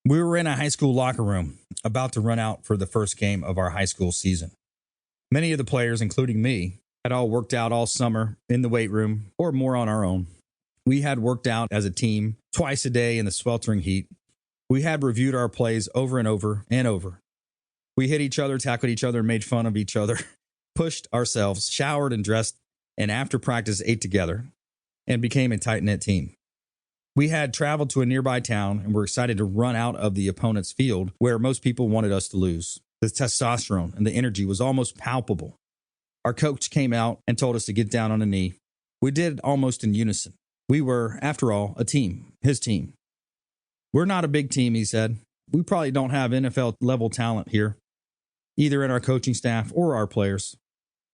We were in a high school locker room, about to run out for the first game of our high school season. Many of the players, including me, had all worked out all summer in the weight room or more on our own. We had worked out as a team twice a day in the sweltering heat. We had reviewed our plays over and over and over. We hit each other, tackled each other, made fun of each other, pushed ourselves, showered and dressed, and after practice ate together and became a tight-knit team. We had traveled to a nearby town and were excited to run out of the opponent's field where most people wanted us to lose. The testosterone and the energy was almost palpable. Our coach came out and told us to get down on a knee. We did almost in unison. We were, after all, a team, his team. We're not a big team, he said. We probably don't have NFL-level talent here, either in our coaching staff or our players.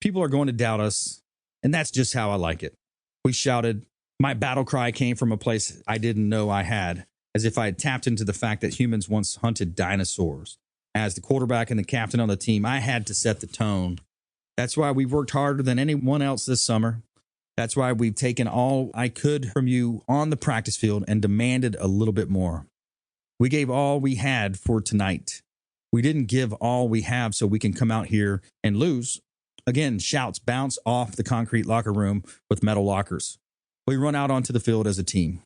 People are going to doubt us, and that's just how I like it. We shouted. My battle cry came from a place I didn't know I had, as if I had tapped into the fact that humans once hunted dinosaurs. As the quarterback and the captain on the team, I had to set the tone. That's why we've worked harder than anyone else this summer. That's why we've taken all I could from you on the practice field and demanded a little bit more. We gave all we had for tonight. We didn't give all we have so we can come out here and lose. Again, shouts bounce off the concrete locker room with metal lockers. We run out onto the field as a team.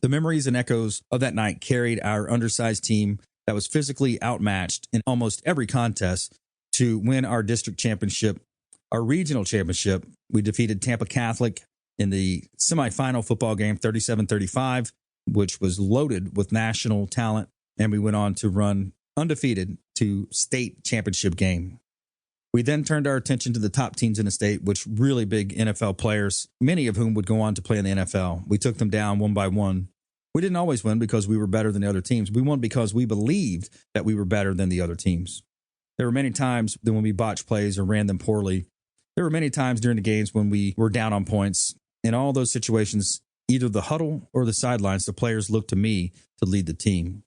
The memories and echoes of that night carried our undersized team that was physically outmatched in almost every contest to win our district championship, our regional championship. We defeated Tampa Catholic in the semifinal football game 37-35, which was loaded with national talent, and we went on to run undefeated to state championship game. We then turned our attention to the top teams in the state, which really big NFL players, many of whom would go on to play in the NFL. We took them down one by one. We didn't always win because we were better than the other teams. We won because we believed that we were better than the other teams. There were many times when we botched plays or ran them poorly. There were many times during the games when we were down on points. In all those situations, either the huddle or the sidelines, the players looked to me to lead the team.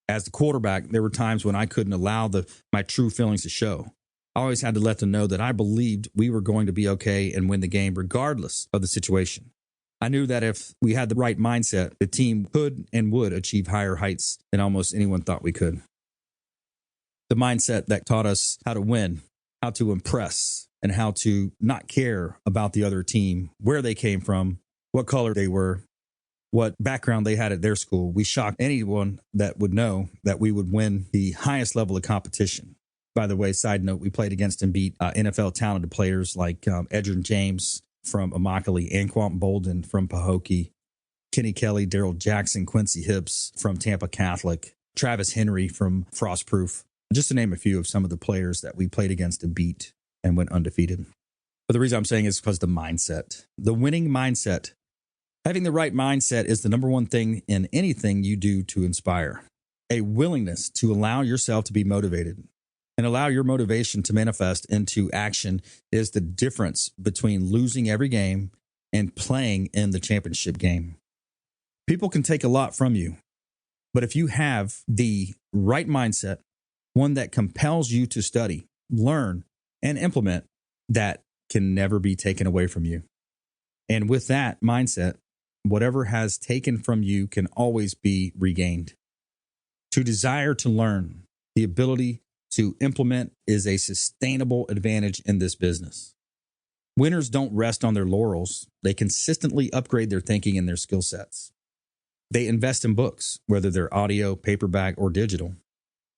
As the quarterback, there were times when I couldn't allow my true feelings to show. I always had to let them know that I believed we were going to be okay and win the game regardless of the situation. I knew that if we had the right mindset, the team could and would achieve higher heights than almost anyone thought we could. The mindset that taught us how to win, how to impress, and how to not care about the other team, where they came from, what color they were, what background they had at their school. We shocked anyone that would know that we would win the highest level of competition. By the way, side note, we played against and beat NFL talented players like Edgerrin James from Immokalee, Anquan Bolden from Pahokee, Kenny Kelly, Daryl Jackson, Quincy Hips from Tampa Catholic, Travis Henry from Frostproof, just to name a few of some of the players that we played against and beat and went undefeated. But the reason I'm saying is because the mindset, the winning mindset, having the right mindset is the number one thing in anything you do to inspire. A willingness to allow yourself to be motivated and allow your motivation to manifest into action is the difference between losing every game and playing in the championship game. People can take a lot from you, but if you have the right mindset, one that compels you to study, learn, and implement, that can never be taken away from you. And with that mindset, whatever has taken from you can always be regained. To desire to learn, the ability to implement is a sustainable advantage in this business. Winners don't rest on their laurels. They consistently upgrade their thinking and their skill sets. They invest in books, whether they're audio, paperback, or digital.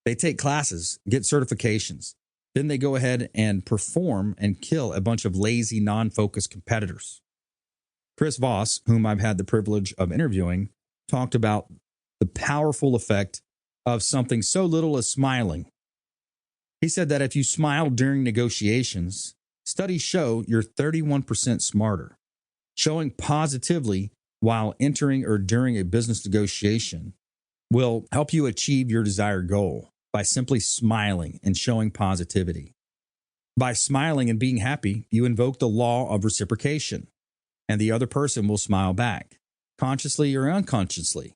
They take classes, get certifications. Then they go ahead and perform and kill a bunch of lazy, non-focused competitors. Chris Voss, whom I've had the privilege of interviewing, talked about the powerful effect of something so little as smiling. He said that if you smile during negotiations, studies show you're 31% smarter. Showing positively while entering or during a business negotiation will help you achieve your desired goal by simply smiling and showing positivity. By smiling and being happy, you invoke the law of reciprocation, and the other person will smile back, consciously or unconsciously.